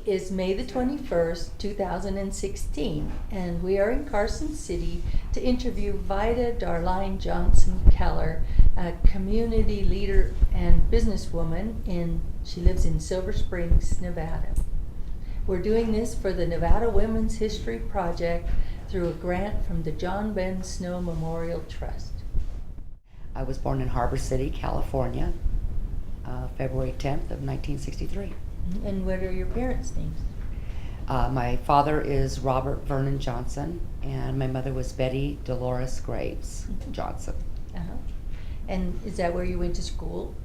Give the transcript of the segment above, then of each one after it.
Today is May the 21st, 2016, and we are in Carson City to interview Vida Keller, a community leader and businesswoman. She lives in Silver Springs, Nevada. We're doing this for the Nevada Women's History Project through a grant from the John Ben Snow Memorial Trust. I was born in Harbor City, California, February 10th of 1963. And what are your parents' names? My father is Robert Vernon Johnson, and my mother was Betty Dolores Graves Johnson. Uh-huh. And is that where you went to school?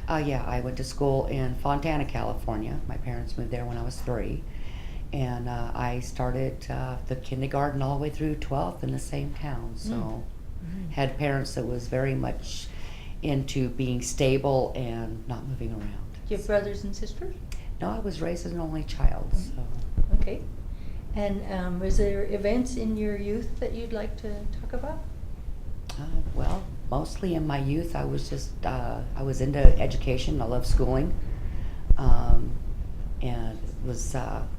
Yeah, I went to school in Fontana, California. My parents moved there when I was 3. And I started the kindergarten all the way through 12th in the same town. So had parents that was very much into being stable and not moving around. Do you have brothers and sisters? No, I was raised as an only child. So. Okay. And was there events in your youth that you'd like to talk about? Well, mostly in my youth, I was just, I was into education. I loved schooling. And was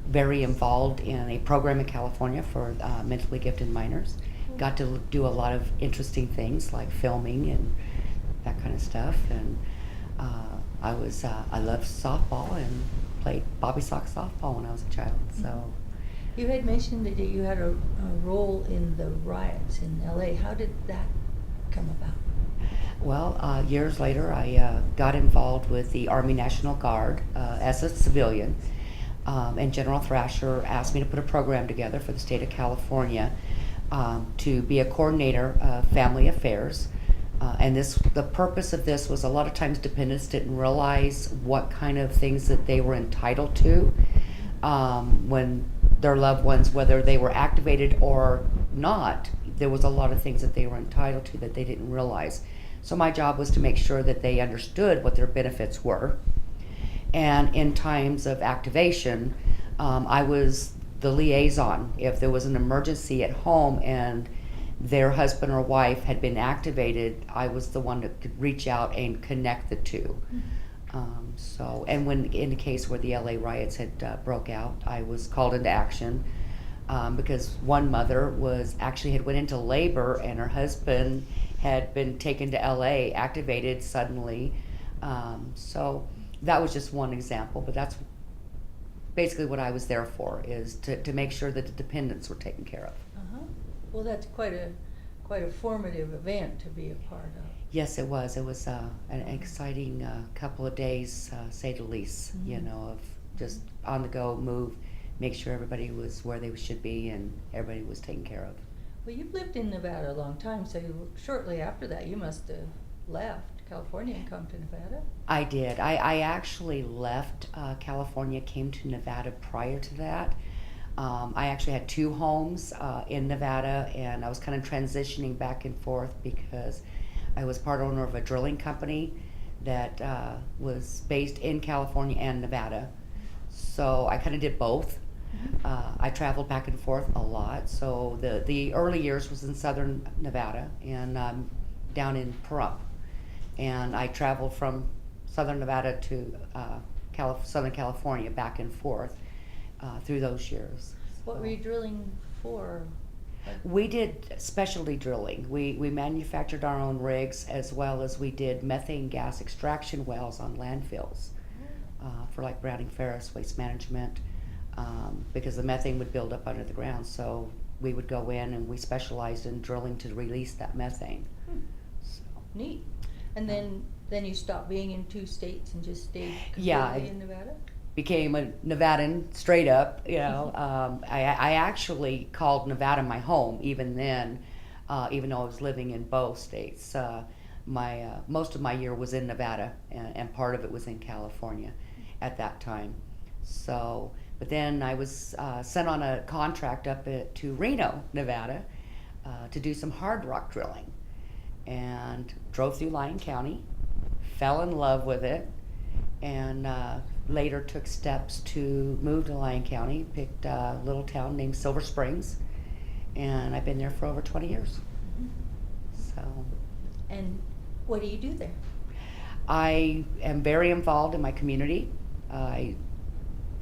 very involved in a program in California for mentally gifted minors. Got to do a lot of interesting things like filming and that kind of stuff. And I loved softball and played bobby sock softball when I was a child. So. You had mentioned that you had a role in the riots in LA. How did that come about? Well, years later, I got involved with the Army National Guard as a civilian, and General Thrasher asked me to put a program together for the state of California to be a coordinator of family affairs. And the purpose of this was a lot of times dependents didn't realize what kind of things that they were entitled to when their loved ones, whether they were activated or not, there was a lot of things that they were entitled to that they didn't realize. So my job was to make sure that they understood what their benefits were. And in times of activation, I was the liaison. If there was an emergency at home and their husband or wife had been activated, I was the one that could reach out and connect the two. And when in the case where the LA riots had broke out, I was called into action because one mother had went into labor and her husband had been taken to LA, activated suddenly. So that was just one example, but that's basically what I was there for, is to make sure that the dependents were taken care of. Well, that's quite a formative event to be a part of. Yes, it was. It was an exciting couple of days, say the least, of just on the go, move, make sure everybody was where they should be and everybody was taken care of. Well, you've lived in Nevada a long time, so shortly after that you must have left California and come to Nevada. I did. I actually left California, came to Nevada prior to that. I actually had 2 homes in Nevada, and I was kind of transitioning back and forth because I was part owner of a drilling company that was based in California and Nevada. So I kind of did both. I traveled back and forth a lot. So the early years was in southern Nevada and down in Pahrump. And I traveled from southern Nevada to Southern California back and forth through those years. What were you drilling for? We did specialty drilling. We manufactured our own rigs, as well as we did methane gas extraction wells on landfills for like Browning Ferris Waste Management, because the methane would build up under the ground. So we would go in and we specialized in drilling to release that methane. So. Neat. And then you stopped being in 2 states and just stayed completely in Nevada? Became a Nevadan straight up, I actually called Nevada my home even then, even though I was living in both states. Most of my year was in Nevada, and part of it was in California at that time. So, but then I was sent on a contract up to Reno, Nevada, to do some hard rock drilling, and drove through Lyon County, fell in love with it, and later took steps to move to Lyon County, picked a little town named Silver Springs, and I've been there for over 20 years. So. And what do you do there? I am very involved in my community.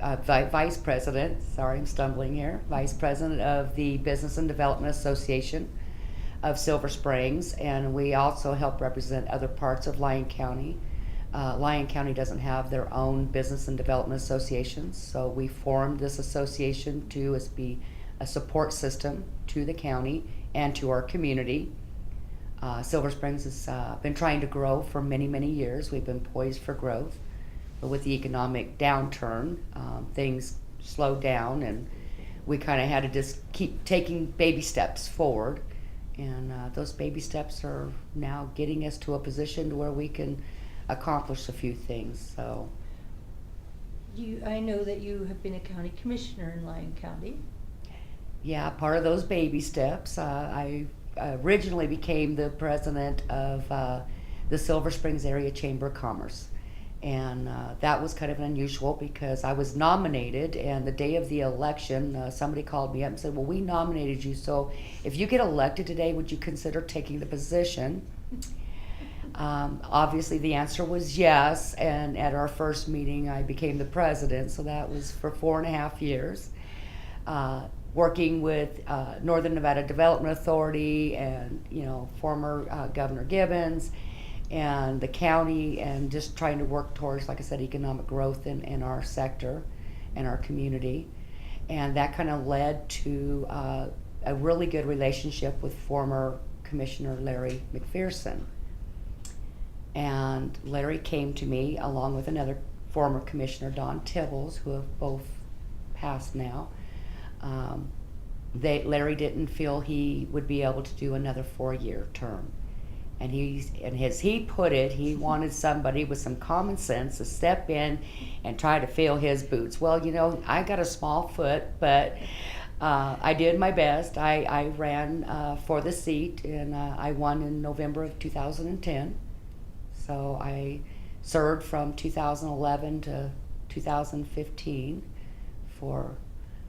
Vice President, sorry, I'm stumbling here, Vice President of the Business and Development Association of Silver Springs, and we also help represent other parts of Lyon County. Lyon County doesn't have their own business and development associations, so we formed this association to be a support system to the county and to our community. Silver Springs has been trying to grow for many, many years. We've been poised for growth, but with the economic downturn, things slowed down, and we kind of had to just keep taking baby steps forward. And those baby steps are now getting us to a position where we can accomplish a few things. So, I know that you have been a county commissioner in Lyon County. yeah, part of those baby steps. I originally became the president of the Silver Springs Area Chamber of Commerce. And that was kind of unusual because I was nominated, and the day of the election, somebody called me up and said, well, we nominated you, so if you get elected today, would you consider taking the position? Obviously, the answer was yes, and at our first meeting, I became the president, so that was for 4.5 years. Working with Northern Nevada Development Authority and, former Governor Gibbons, and the county, and just trying to work towards, like I said, economic growth in our sector and our community. And that kind of led to a really good relationship with former Commissioner Larry McPherson. And Larry came to me along with another former Commissioner, Don Tibbles, who have both passed now. Larry didn't feel he would be able to do another 4-year term. And as he put it, he wanted somebody with some common sense to step in and try to fill his boots. Well, I got a small foot, but I did my best. I ran for the seat, and I won in November of 2010. So I served from 2011 to 2015 for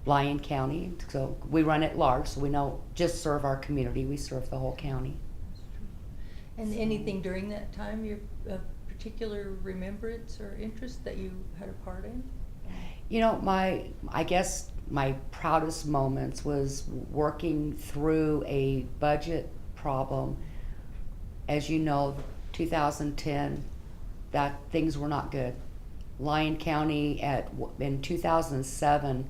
Lyon County. So we run at large, so we don't just serve our community, we serve the whole county. And anything during that time, your particular remembrance or interest that you had a part in? I guess my proudest moments was working through a budget problem. As you know, 2010, that things were not good. Lyon County in 2007,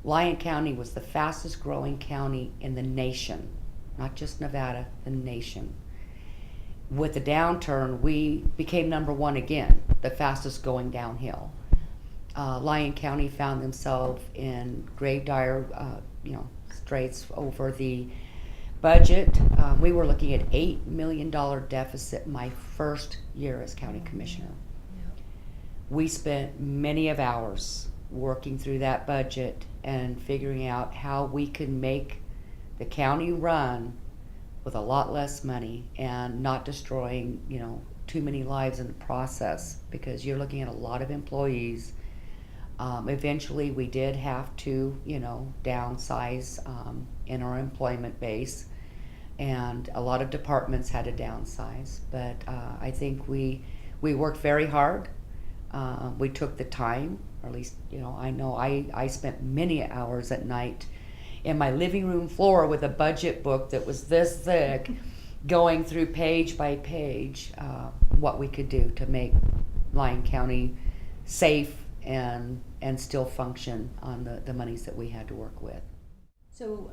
Lyon County was the fastest growing county in the nation, not just Nevada, the nation. With the downturn, we became number one again, the fastest going downhill. Lyon County found themselves in grave dire, straits over the budget. We were looking at $8 million deficit my first year as county commissioner. Yeah. We spent many of hours working through that budget and figuring out how we could make the county run with a lot less money and not destroying, too many lives in the process, because you're looking at a lot of employees. Eventually, we did have to, downsize in our employment base, and a lot of departments had to downsize. But I think we worked very hard. We took the time, or at least, I know I spent many hours at night in my living room floor with a budget book that was this thick, going through page by page what we could do to make Lyon County safe and still function on the monies that we had to work with. So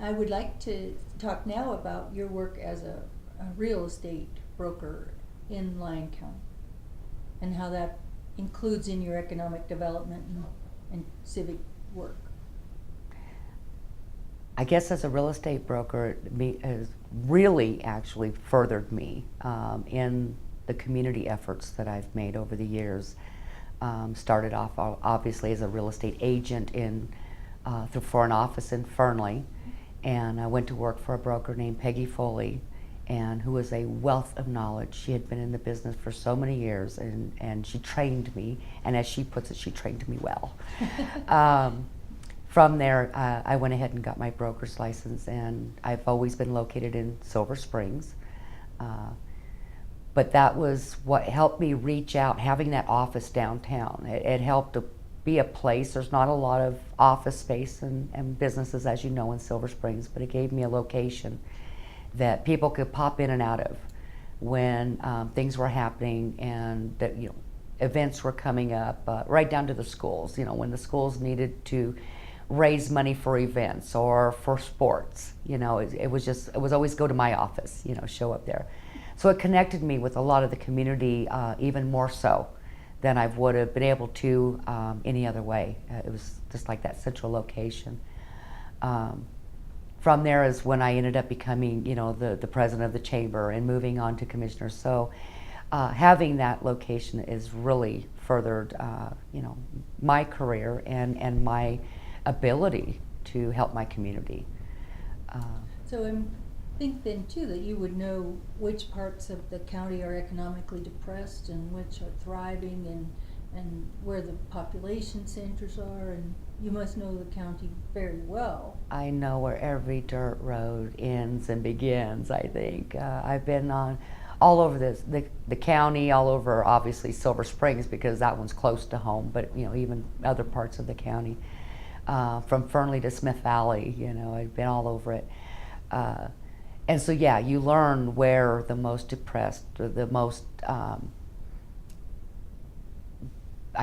I would like to talk now about your work as a real estate broker in Lyon County and how that includes in your economic development and civic work. I guess as a real estate broker, it has really actually furthered me in the community efforts that I've made over the years. Started off obviously as a real estate agent for an office in Fernley, and I went to work for a broker named Peggy Foley, and who was a wealth of knowledge. She had been in the business for so many years, and she trained me, and as she puts it, she trained me well. From there, I went ahead and got my broker's license, and I've always been located in Silver Springs. But that was what helped me reach out, having that office downtown. It helped to be a place. There's not a lot of office space and businesses, as you know, in Silver Springs, but it gave me a location that people could pop in and out of when things were happening, and that, you know, events were coming up, right down to the schools. You know, when the schools needed to raise money for events or for sports, you know, it was always go to my office, you know, show up there. So it connected me with a lot of the community, even more so than I would have been able to any other way. It was just like that central location. From there is when I ended up becoming, you know, the president of the chamber and moving on to commissioner. So having that location is really furthered, you know, my career and my ability to help my community. So I think then too that you would know which parts of the county are economically depressed and which are thriving, and where the population centers are, and you must know the county very well. I know where every dirt road ends and begins, I think. I've been on all over the county, all over obviously Silver Springs because that one's close to home, but you know, even other parts of the county. From Fernley to Smith Valley, you know, I've been all over it. And so yeah, you learn where the most depressed, or the most, I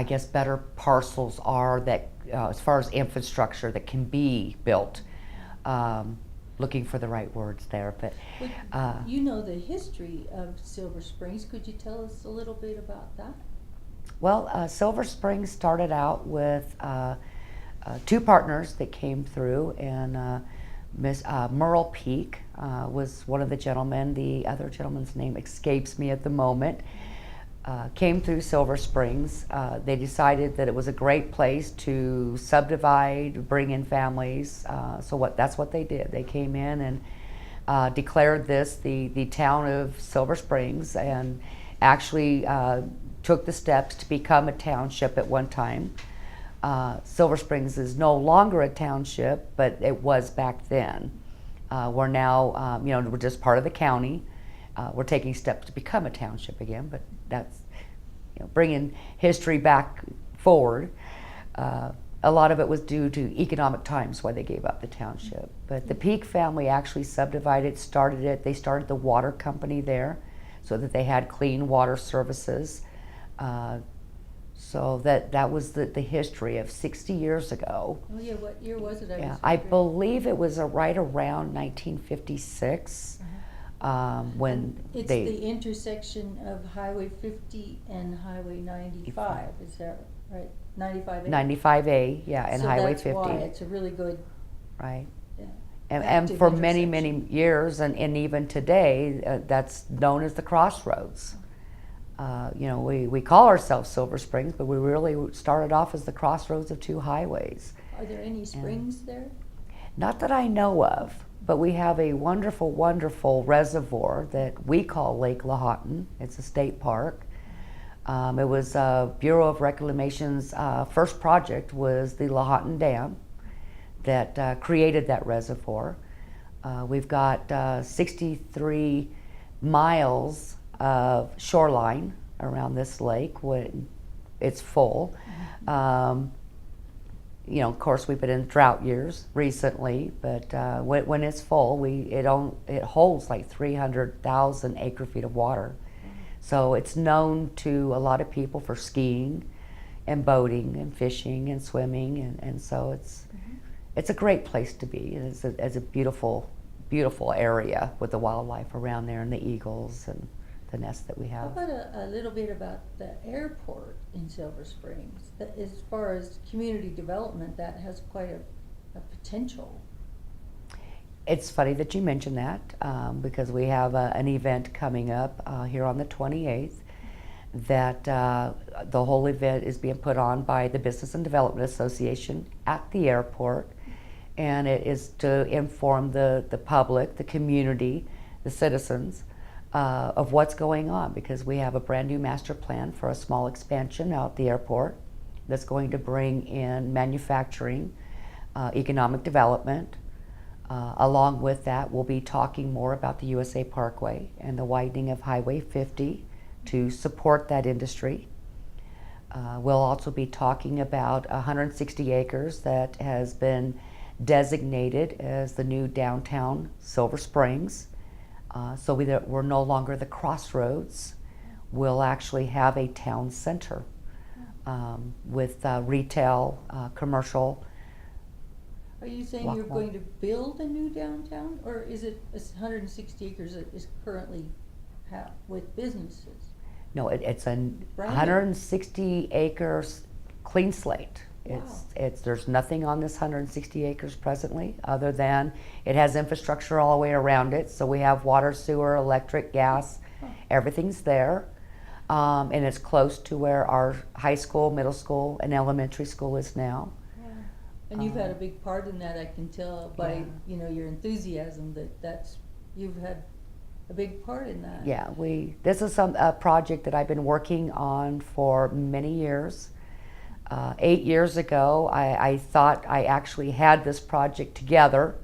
guess, better parcels are that, as far as infrastructure that can be built. Looking for the right words there, but you know the history of Silver Springs. Could you tell us a little bit about that? Well, Silver Springs started out with two partners that came through, and Miss Merle Peak was one of the gentlemen. The other gentleman's name escapes me at the moment. Came through Silver Springs. They decided that it was a great place to subdivide, bring in families. That's what they did. They came in and declared this the town of Silver Springs, and actually took the steps to become a township at one time. Silver Springs is no longer a township, but it was back then. We're now, you know, we're just part of the county. We're taking steps to become a township again, but that's, you know, bringing history back forward. A lot of it was due to economic times why they gave up the township. But the Peak family actually subdivided, started it. They started the water company there so that they had clean water services. So that was the history of 60 years ago. Oh yeah, what year was it? I believe it was right around 1956. When it's the intersection of Highway 50 and Highway 95. Is that right? 95A. 95A, yeah, and so Highway that's 50. Why it's a really good. Right. Yeah, and for many years, and even today, that's known as the crossroads. You know, we call ourselves Silver Springs, but we really started off as the crossroads of two highways. Are there any springs there? Not that I know of, but we have a wonderful, wonderful reservoir that we call Lake Lawton. It's a state park. It was Bureau of Reclamation's first project was the Lawton Dam that created that reservoir. We've got 63 miles of shoreline around this lake when it's full. You know, of course, we've been in drought years recently, but when it's full, it holds like 300,000 acre-feet of water. So it's known to a lot of people for skiing and boating and fishing and swimming, and so it's a great place to be. It's a beautiful, beautiful area with the wildlife around there and the eagles and the nest that we have. How about a little bit about the airport in Silver Springs? As far as community development, that has quite a potential. It's funny that you mention that because we have an event coming up here on the 28th that the whole event is being put on by the Business and Development Association at the airport, and it is to inform the public, the community, the citizens of what's going on, because we have a brand new master plan for a small expansion out at the airport that's going to bring in manufacturing, economic development. Along with that, we'll be talking more about the USA Parkway and the widening of Highway 50 to support that industry. We'll also be talking about 160 acres that has been designated as the new downtown Silver Springs. So we're no longer the crossroads. We'll actually have a town center with retail, commercial. Are you saying you're going to build a new downtown, or is it 160 acres that is currently with businesses? No, it's a Brand new. 160 acres clean slate. Wow. There's nothing on this 160 acres presently other than it has infrastructure all the way around it. So we have water, sewer, electric, gas, everything's there. And it's close to where our high school, middle school, and elementary school is now. Yeah. And you've had a big part in that, I can tell by your enthusiasm you've had a big part in that. Yeah, this is a project that I've been working on for many years. 8 years ago, I thought I actually had this project together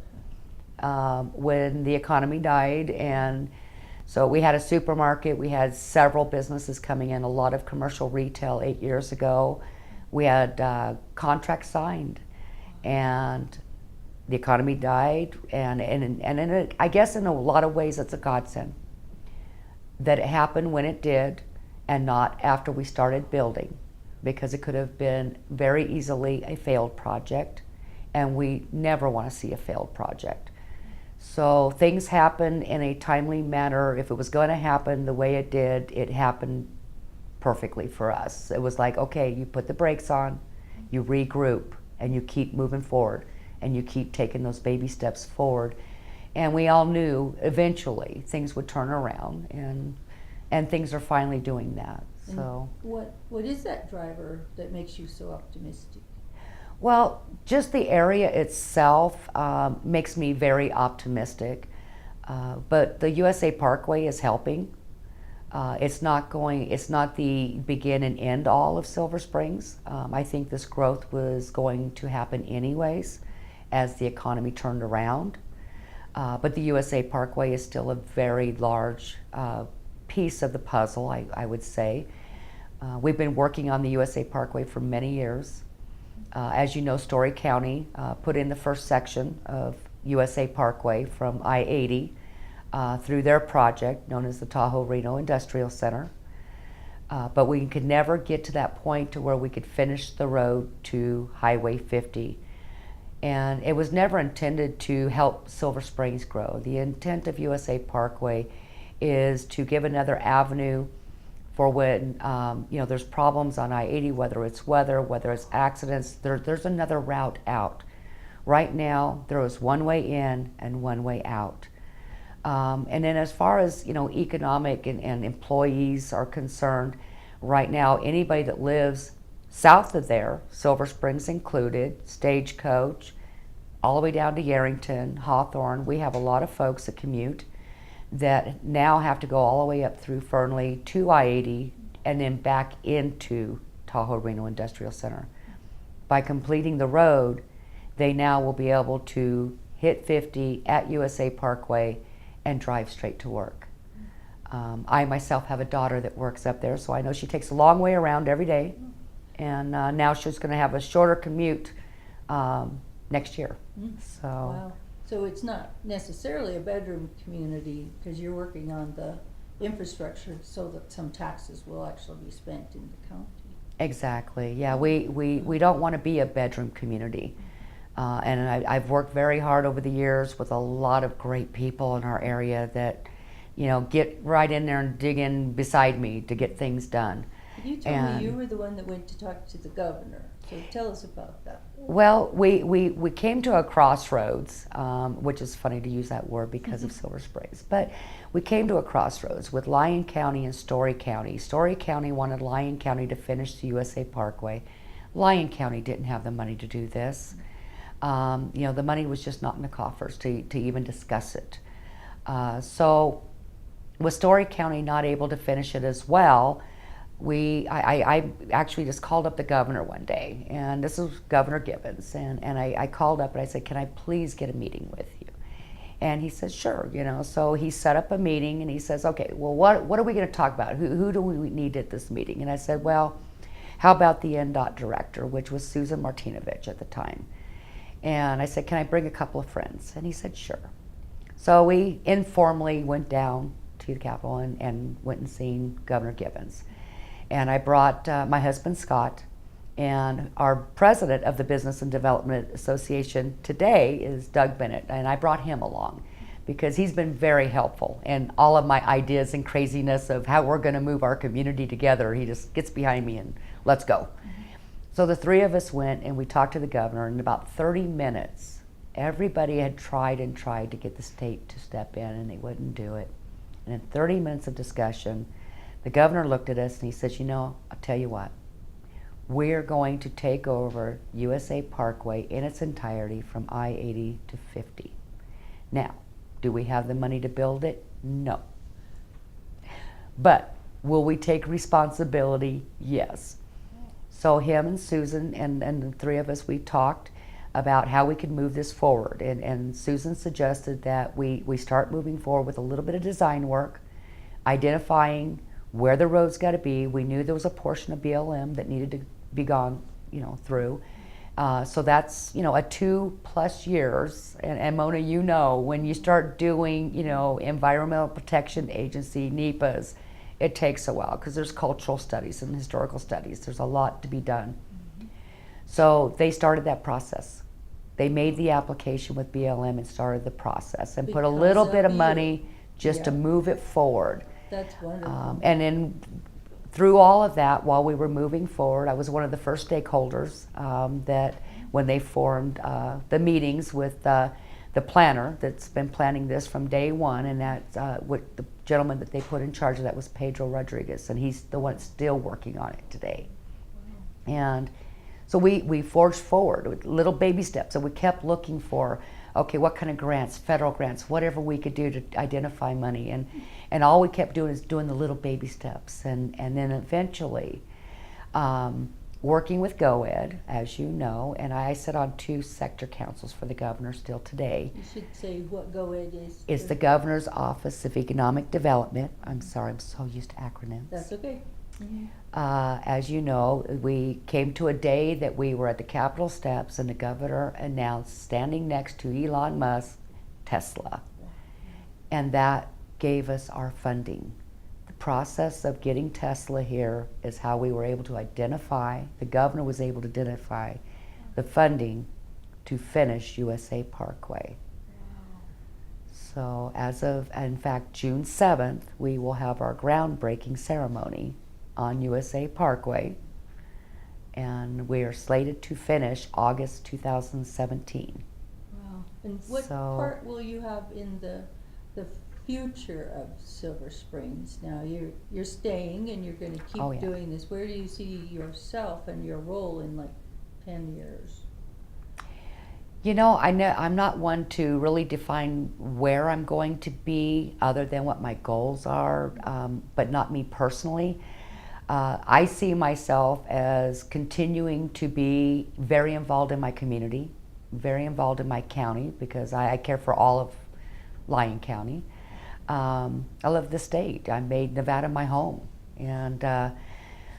when the economy died, and so we had a supermarket, we had several businesses coming in, a lot of commercial retail 8 years ago. We had contracts signed, and the economy died, and I guess in a lot of ways it's a godsend that it happened when it did and not after we started building, because it could have been very easily a failed project, and we never want to see a failed project. So things happen in a timely manner. If it was going to happen the way it did, it happened perfectly for us. It was like, okay, you put the brakes on, you regroup, and you keep moving forward, and you keep taking those baby steps forward. And we all knew eventually things would turn around, and things are finally doing that. So what is that driver that makes you so optimistic? Well, just the area itself makes me very optimistic. But the USA Parkway is helping. It's not the begin and end all of Silver Springs. I think this growth was going to happen anyways as the economy turned around. But the USA Parkway is still a very large piece of the puzzle, I would say. We've been working on the USA Parkway for many years. As you know, Story County put in the first section of USA Parkway from I-80 through their project known as the Tahoe Reno Industrial Center. But we could never get to that point to where we could finish the road to Highway 50. And it was never intended to help Silver Springs grow. The intent of USA Parkway is to give another avenue for when there's problems on I-80, whether it's weather, whether it's accidents, there's another route out. Right now, there is one way in and one way out. And then as far as economic and employees are concerned, right now anybody that lives south of there, Silver Springs included, Stagecoach, all the way down to Yarrington, Hawthorne, we have a lot of folks that commute that now have to go all the way up through Fernley to I-80 and then back into Tahoe Reno Industrial Center. By completing the road, they now will be able to hit 50 at USA Parkway and drive straight to work. I myself have a daughter that works up there, so I know she takes a long way around every day, and now she's going to have a shorter commute next year. So. Wow. So it's not necessarily a bedroom community because you're working on the infrastructure so that some taxes will actually be spent in the county. Exactly. Yeah, we don't want to be a bedroom community. And I've worked very hard over the years with a lot of great people in our area that, get right in there and dig in beside me to get things done. You told me you were the one that went to talk to the governor. So tell us about that. Well, we came to a crossroads, which is funny to use that word because of Silver Springs. But we came to a crossroads with Lyon County and Story County. Story County wanted Lyon County to finish the USA Parkway. Lyon County didn't have the money to do this. The money was just not in the coffers to even discuss it. So with Story County not able to finish it as well, I actually just called up the governor one day, and this is Governor Gibbons, and I called up and I said, can I please get a meeting with you? And he said, sure, so he set up a meeting, and he says, okay, well, what are we going to talk about? Who do we need at this meeting? And I said, well, how about the NDOT director, which was Susan Martinovich at the time? And I said, can I bring a couple of friends? And he said, sure. So we informally went down to the Capitol and went and seen Governor Gibbons. And I brought my husband, Scott, and our president of the Business and Development Association today is Doug Bennett, and I brought him along because he's been very helpful in all of my ideas and craziness of how we're going to move our community together. He just gets behind me and let's go. So the three of us went and we talked to the governor. In about 30 minutes, everybody had tried and tried to get the state to step in, and they wouldn't do it. And in 30 minutes of discussion, the governor looked at us and he says, I'll tell you what, we're going to take over USA Parkway in its entirety from I-80 to 50. Now, do we have the money to build it? No. But will we take responsibility? Yes. So him and Susan and the three of us, we talked about how we could move this forward. And Susan suggested that we start moving forward with a little bit of design work, identifying where the road's got to be. We knew there was a portion of BLM that needed to be gone, through. So that's, a 2+ years. And Mona, when you start doing, Environmental Protection Agency, NEPAs, it takes a while because there's cultural studies and historical studies. There's a lot to be done. So they started that process. They made the application with BLM and started the process and put a little bit of money just to move it forward. That's wonderful. And then through all of that, while we were moving forward, I was one of the first stakeholders that when they formed the meetings with the planner that's been planning this from day one, and that's what the gentleman that they put in charge of that was Pedro Rodriguez, and he's the one still working on it today. Wow. And so we forged forward with little baby steps, and we kept looking for, okay, what kind of grants, federal grants, whatever we could do to identify money, and all we kept doing is doing the little baby steps, and then eventually working with GOED, as you know, and I sit on 2 sector councils for the governor still today. You should say what GOED is. It's the Governor's Office of Economic Development. I'm sorry, I'm so used to acronyms. That's okay. Mm-hmm. As you know, we came to a day that we were at the Capitol steps and the governor announced, standing next to Elon Musk, Tesla. And that gave us our funding. The process of getting Tesla here is how we were able to identify, the governor was able to identify the funding to finish USA Parkway. So as of, in fact, June 7th, we will have our groundbreaking ceremony on USA Parkway, and we are slated to finish August 2017. Wow. And what part will you have in the future of Silver Springs? Now you're staying and you're going to keep doing this. Where do you see yourself and your role in 10 years? I'm not one to really define where I'm going to be other than what my goals are, but not me personally. I see myself as continuing to be very involved in my community, very involved in my county, because I care for all of Lyon County. I love the state. I made Nevada my home. And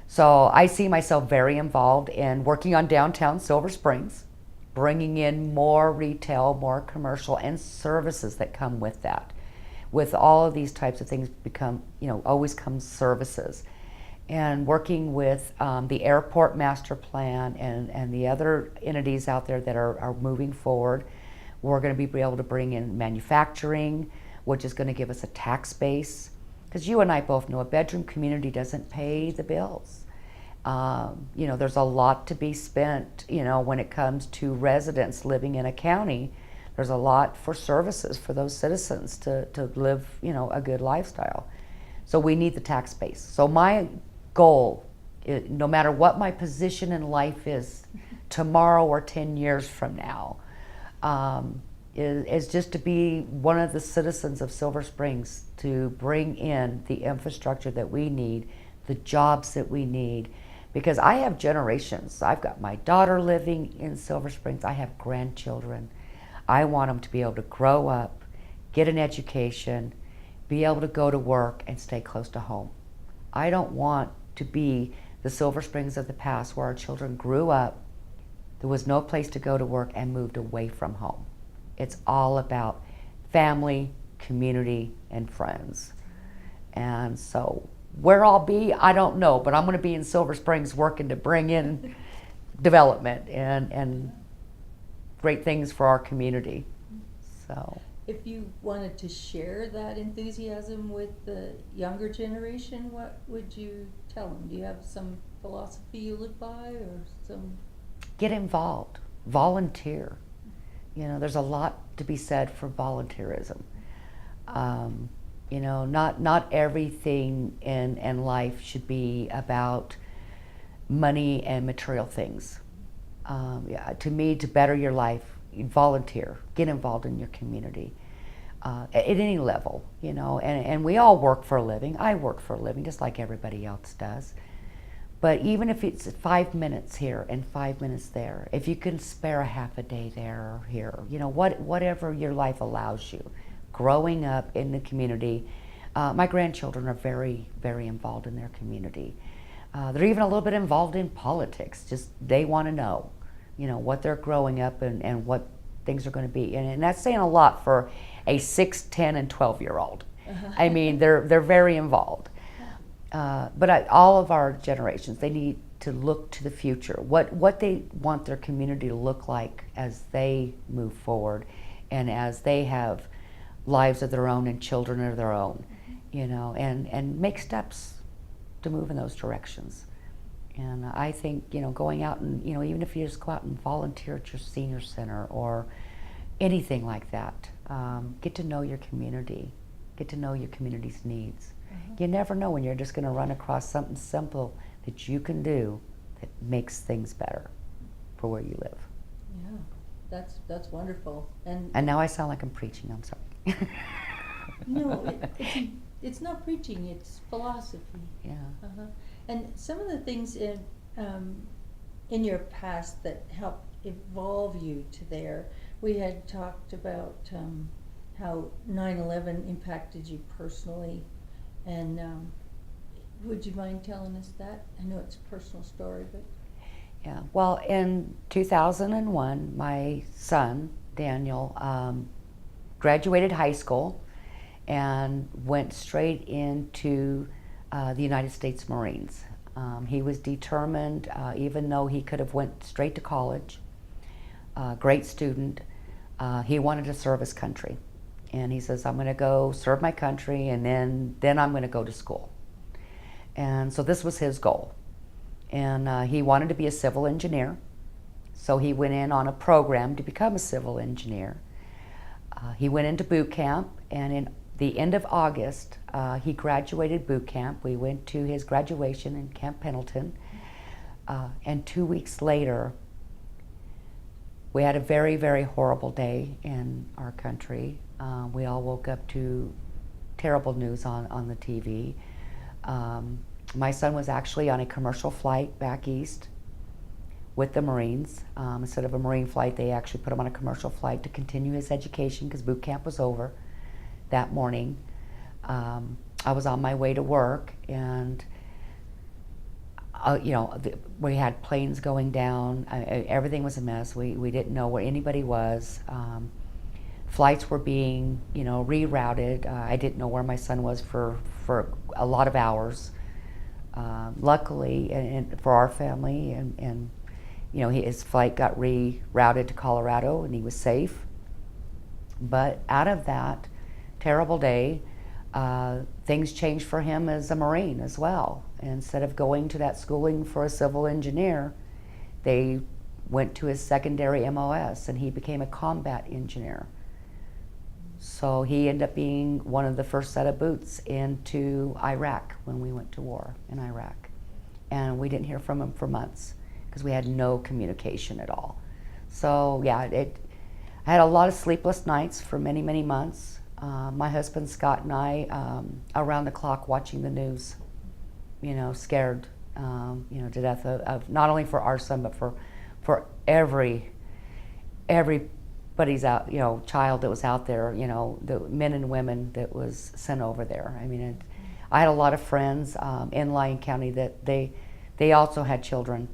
so I see myself very involved in working on downtown Silver Springs, bringing in more retail, more commercial, and services that come with that. With all of these types of things always comes services. And working with the airport master plan and the other entities out there that are moving forward, we're going to be able to bring in manufacturing, which is going to give us a tax base. Because you and I both know a bedroom community doesn't pay the bills. There's a lot to be spent, when it comes to residents living in a county. There's a lot for services for those citizens to live, a good lifestyle. So we need the tax base. So my goal, no matter what my position in life is tomorrow or 10 years from now, is just to be one of the citizens of Silver Springs, to bring in the infrastructure that we need, the jobs that we need, because I have generations. I've got my daughter living in Silver Springs. I have grandchildren. I want them to be able to grow up, get an education, be able to go to work and stay close to home. I don't want to be the Silver Springs of the past, where our children grew up. There was no place to go to work and moved away from home. It's all about family, community, and friends. And so where I'll be, I don't know, but I'm going to be in Silver Springs working to bring in development and great things for our community. So If you wanted to share that enthusiasm with the younger generation, what would you tell them? Do you have some philosophy you live by, or some? get involved, volunteer. You know, there's a lot to be said for volunteerism. You know, not everything in life should be about money and material things. Yeah, to me, to better your life, you volunteer, get involved in your community at any level, you know, and we all work for a living. I work for a living just like everybody else does. But even if it's 5 minutes here and 5 minutes there, if you can spare a half a day there or here, you know, whatever your life allows you, growing up in the community. My grandchildren are very, very involved in their community. They're even a little bit involved in politics. Just they want to know, you know, what they're growing up and what things are going to be. And that's saying a lot for a 6, 10, and 12-year-old. I mean, they're very involved. But all of our generations, they need to look to the future. What they want their community to look like as they move forward and as they have lives of their own and children of their own, you know, and make steps to move in those directions. And I think, you know, going out and, you know, even if you just go out and volunteer at your senior center or anything like that, get to know your community, get to know your community's needs. You never know when you're just going to run across something simple that you can do that makes things better for where you live. Yeah, that's wonderful. And now I sound like I'm preaching, I'm sorry. no, it's not preaching, it's philosophy. Yeah. And some of the things in your past that helped evolve you to there, we had talked about how 9/11 impacted you personally, and would you mind telling us that? I know it's a personal story, but... Yeah, well, in 2001, my son, Daniel, graduated high school and went straight into the United States Marines. He was determined, even though he could have went straight to college, great student, he wanted to serve his country. And he says, I'm going to go serve my country, and then I'm going to go to school. And so this was his goal. And he wanted to be a civil engineer. So he went in on a program to become a civil engineer. He went into boot camp, and in the end of August, he graduated boot camp. We went to his graduation in Camp Pendleton. And 2 weeks later, we had a very, very horrible day in our country. We all woke up to terrible news on the TV. My son was actually on a commercial flight back east with the Marines. Instead of a Marine flight, they actually put him on a commercial flight to continue his education because boot camp was over that morning. I was on my way to work, and you know, we had planes going down. Everything was a mess. We didn't know where anybody was. Flights were being, you know, rerouted. I didn't know where my son was for a lot of hours. Luckily, and for our family, and you know, his flight got rerouted to Colorado, and he was safe. But out of that terrible day, things changed for him as a Marine as well. Instead of going to that schooling for a civil engineer, they went to his secondary MOS, and he became a combat engineer. So he ended up being one of the first set of boots into Iraq when we went to war in Iraq. And we didn't hear from him for months because we had no communication at all. So yeah, I had a lot of sleepless nights for many, many months. My husband Scott and I, around the clock watching the news, you know, scared, you know, to death of not only for our son, but for everybody's out, you know, child that was out there, you know, the men and women that was sent over there. I mean, I had a lot of friends in Lyon County that they they also had children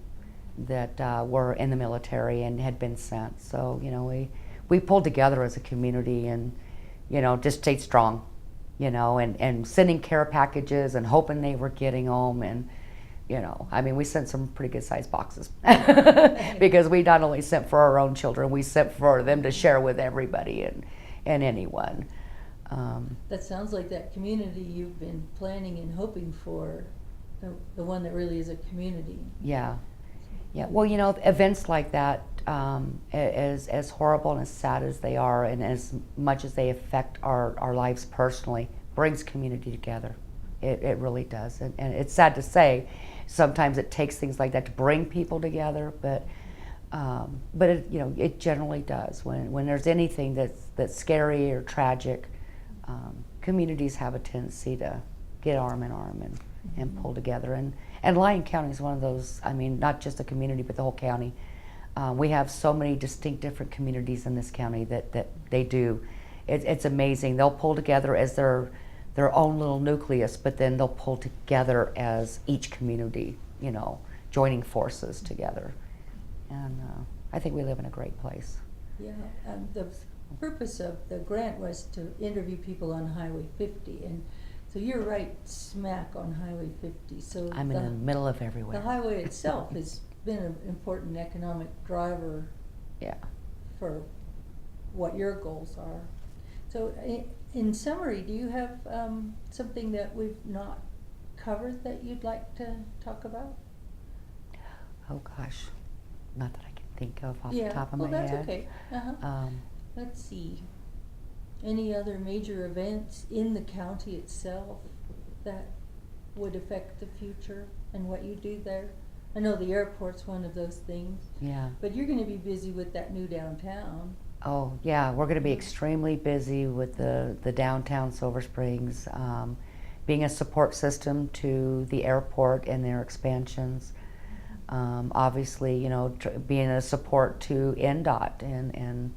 that were in the military and had been sent. So, we pulled together as a community and, just stayed strong, and sending care packages and hoping they were getting home. And, we sent some pretty good sized boxes because we not only sent for our own children, we sent for them to share with everybody and anyone. That sounds like that community you've been planning and hoping for, the one that really is a community. Yeah. Yeah. Well, events like that, as horrible and as sad as they are, and as much as they affect our lives personally, brings community together. It really does. And it's sad to say, sometimes it takes things like that to bring people together, but it generally does. When there's anything that's scary or tragic, communities have a tendency to get arm in arm and pull together. And Lyon County is one of those, not just a community, but the whole county. We have so many distinct different communities in this county that they do. It's amazing. They'll pull together as their own little nucleus, but then they'll pull together as each community, joining forces together. And I think we live in a great place. Yeah, the purpose of the grant was to interview people on Highway 50, and so you're right smack on Highway 50. So I'm in the middle of everywhere. The highway itself has been an important economic driver. Yeah. For what your goals are. So in summary, do you have something that we've not covered that you'd like to talk about? Oh gosh, not that I can think of off the top of my that's head. Okay. Let's see. Any other major events in the county itself that would affect the future and what you do there? I know the airport's one of those things. Yeah. But you're going to be busy with that new downtown. Oh yeah, we're going to be extremely busy with the downtown Silver Springs, being a support system to the airport and their expansions. Obviously, being a support to NDOT and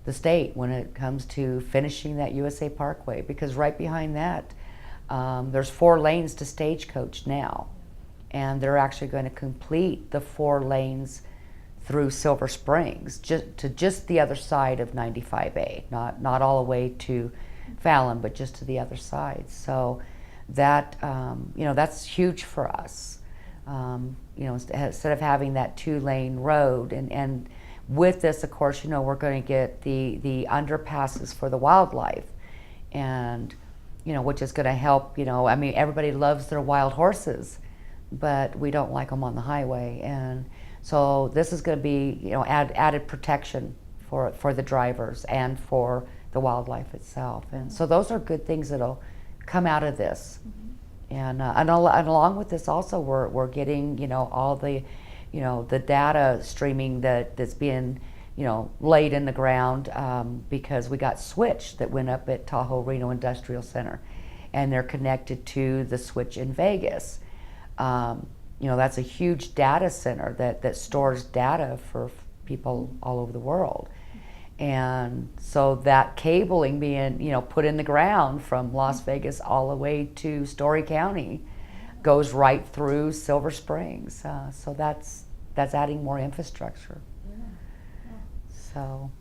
the state when it comes to finishing that USA Parkway, because right behind that, there's 4 lanes to Stagecoach now, and they're actually going to complete the 4 lanes through Silver Springs, just the other side of 95A, not all the way to Fallon, but just to the other side. So that that's huge for us. Instead of having that 2-lane road, and with this, of course, we're going to get the underpasses for the wildlife, and which is going to help. Everybody loves their wild horses, but we don't like them on the highway, and so this is going to be, added protection for the drivers and for the wildlife itself. And so those are good things that'll come out of this. Mm-hmm. And along with this also, we're getting, all the, the data streaming that's being, laid in the ground, because we got switch that went up at Tahoe Reno Industrial Center, and they're connected to the switch in Vegas. That's a huge data center that stores data for people all over the world. And so that cabling being, put in the ground from Las Vegas all the way to Story County goes right through Silver Springs. So that's adding more infrastructure. Yeah. So.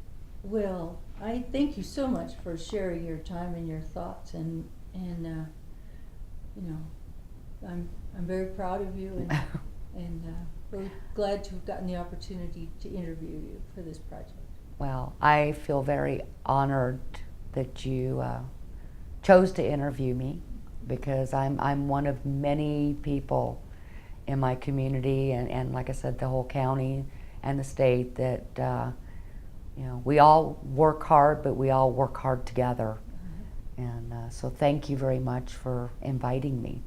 Well, I thank you so much for sharing your time and your thoughts, and I'm very proud of you, and really glad to have gotten the opportunity to interview you for this project. Well, I feel very honored that you chose to interview me, because I'm one of many people in my community, and like I said, the whole county and the state, that we all work hard, but we all work hard together. Mm-hmm. And so thank you very much for inviting me.